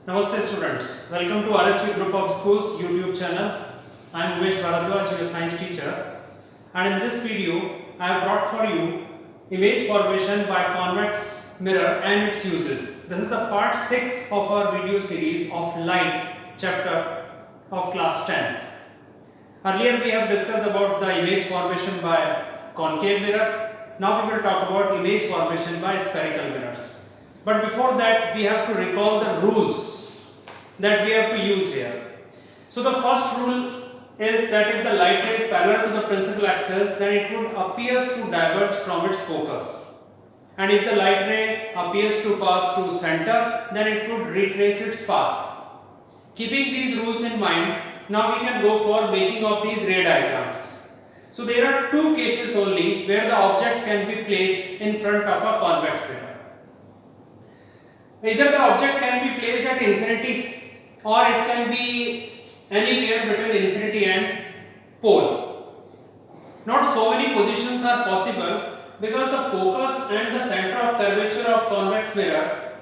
Namaste students, welcome to RSV Group of Schools YouTube channel. I am Umesh Bharadwaj, your science teacher, and in this video I have brought for you image formation by convex mirror and its uses. This is the part 6 of our video series of light chapter of class 10th. Earlier we have discussed about the image formation by concave mirror. Now we will talk about image formation by spherical mirrors. But before that, we have to recall the rules that we have to use here. So the first rule is that if the light ray is parallel to the principal axis, then it would appear to diverge from its focus. And if the light ray appears to pass through center, then it would retrace its path. Keeping these rules in mind, now we can go for making of these ray diagrams. So there are two cases only where the object can be placed in front of a convex mirror. Either the object can be placed at infinity or it can be anywhere between infinity and pole. Not so many positions are possible because the focus and the center of curvature of convex mirror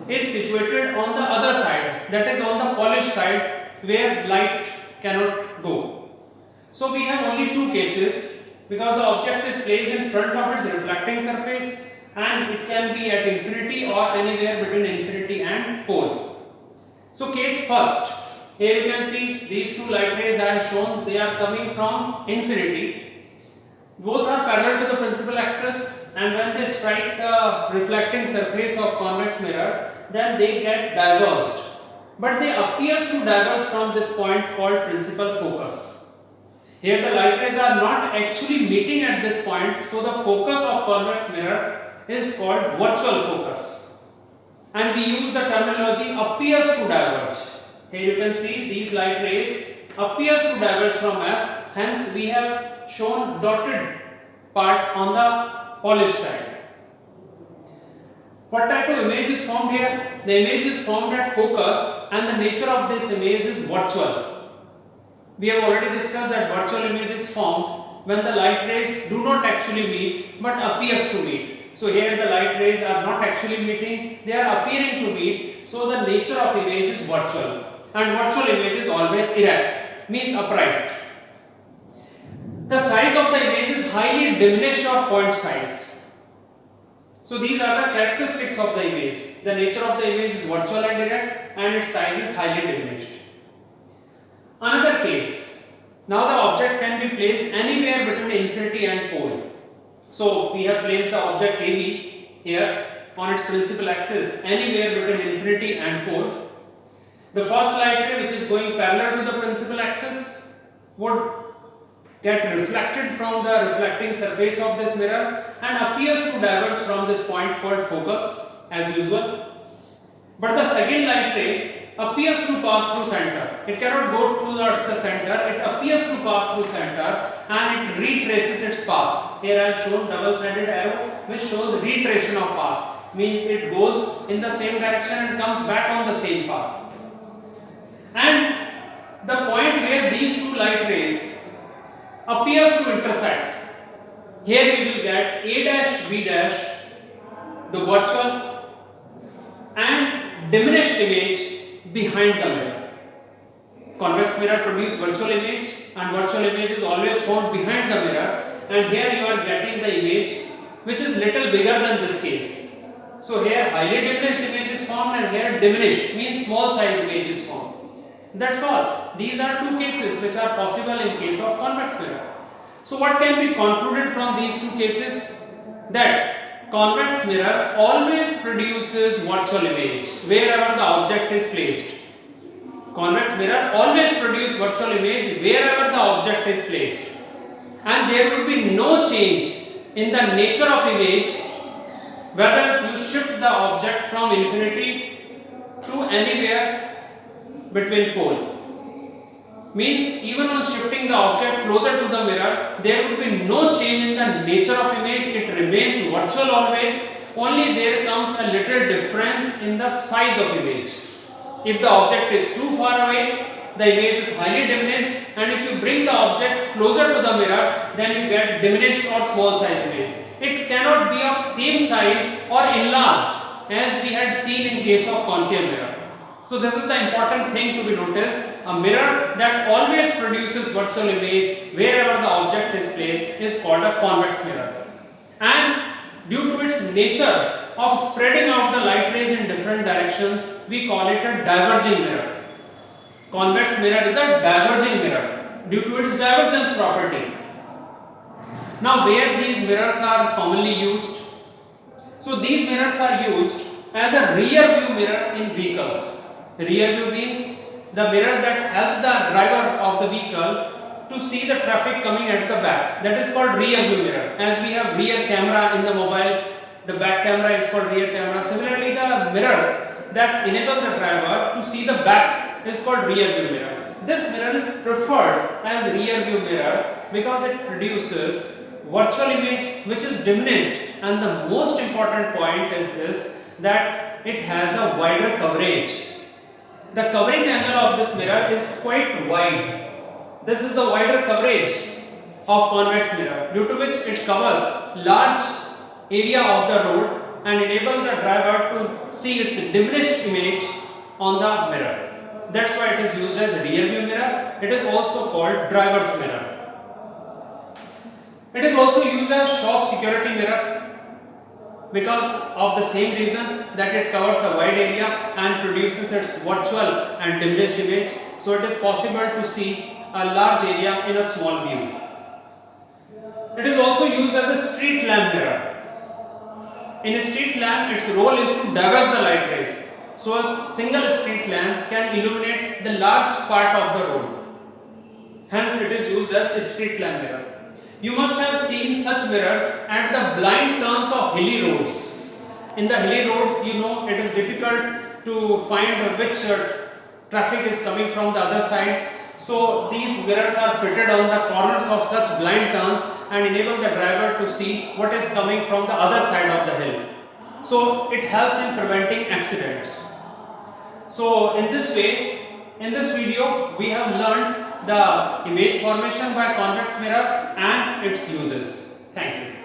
is situated on the other side, that is on the polished side where light cannot go. So we have only two cases because the object is placed in front of its reflecting surface and it can be at infinity or anywhere between infinity and pole. So case first, here you can see these two light rays I have shown, they are coming from infinity. Both are parallel to the principal axis, and when they strike the reflecting surface of convex mirror, then they get diverged. But they appear to diverge from this point called principal focus. Here the light rays are not actually meeting at this point, so the focus of convex mirror is called virtual focus, and we use the terminology appears to diverge. Here you can see these light rays appears to diverge from F, hence we have shown dotted part on the polished side. What type of image is formed here? The image is formed at focus and the nature of this image is virtual. We have already discussed that virtual image is formed when the light rays do not actually meet but appears to meet. So here the light rays are not actually meeting, they are appearing to meet, so the nature of image is virtual, and virtual image is always erect, means upright. The size of the image is highly diminished or point size. So these are the characteristics of the image. The nature of the image is virtual and erect, and its size is highly diminished. Another case, now the object can be placed anywhere between infinity and pole. So we have placed the object AB here on its principal axis anywhere between infinity and pole. The first light ray, which is going parallel to the principal axis, would get reflected from the reflecting surface of this mirror and appears to diverge from this point called focus as usual. But the second light ray appears to pass through center. It cannot go towards the center, it appears to pass through center and it retraces its path. Here I have shown double-sided arrow which shows retracement of path, means it goes in the same direction and comes back on the same path. And the point where these two light rays appears to intersect, here we will get A dash B dash, the virtual and diminished image behind the mirror. Convex mirror produce virtual image and virtual image is always found behind the mirror, and here you are getting the image which is little bigger than this case. So here highly diminished image is formed and here diminished means small size image is formed. That's all. These are two cases which are possible in case of convex mirror. So what can be concluded from these two cases? That convex mirror always produces virtual image wherever the object is placed. Convex mirror always produces virtual image wherever the object is placed, and there will be no change in the nature of image whether you shift the object from infinity to anywhere between pole. Means even on shifting the object closer to the mirror, there will be no change in the nature of image, it remains virtual always, only there comes a little difference in the size of image. If the object is too far away, the image is highly diminished, and if you bring the object closer to the mirror, then you get diminished or small size image. It cannot be of same size or enlarged as we had seen in case of concave mirror. So this is the important thing to be noticed. A mirror that always produces virtual image wherever the object is placed is called a convex mirror. And due to its nature of spreading out the light rays in different directions, we call it a diverging mirror. Convex mirror is a diverging mirror due to its divergence property. Now, where these mirrors are commonly used? So these mirrors are used as a rear view mirror in vehicles. Rear view means the mirror that helps the driver of the vehicle to see the traffic coming at the back. That is called rear view mirror. As we have rear camera in the mobile, the back camera is called rear camera. Similarly, the mirror that enables the driver to see the back is called rear view mirror. This mirror is preferred as rear view mirror because it produces virtual image which is diminished, and the most important point is this, that it has a wider coverage. The covering angle of this mirror is quite wide. This is the wider coverage of convex mirror, due to which it covers large area of the road and enables the driver to see its diminished image on the mirror. That's why it is used as a rear view mirror. It is also called driver's mirror. It is also used as shop security mirror because of the same reason, that it covers a wide area and produces its virtual and diminished image. So it is possible to see a large area in a small view. It is also used as a street lamp mirror. In a street lamp, its role is to diverge the light rays. So a single street lamp can illuminate the large part of the road. Hence it is used as a street lamp mirror. You must have seen such mirrors at the blind turns of hilly roads. In the hilly roads, you know, it is difficult to find which traffic is coming from the other side. So these mirrors are fitted on the corners of such blind turns and enable the driver to see what is coming from the other side of the hill. So it helps in preventing accidents. So in this way, in this video, we have learned the image formation by convex mirror and its uses. Thank you.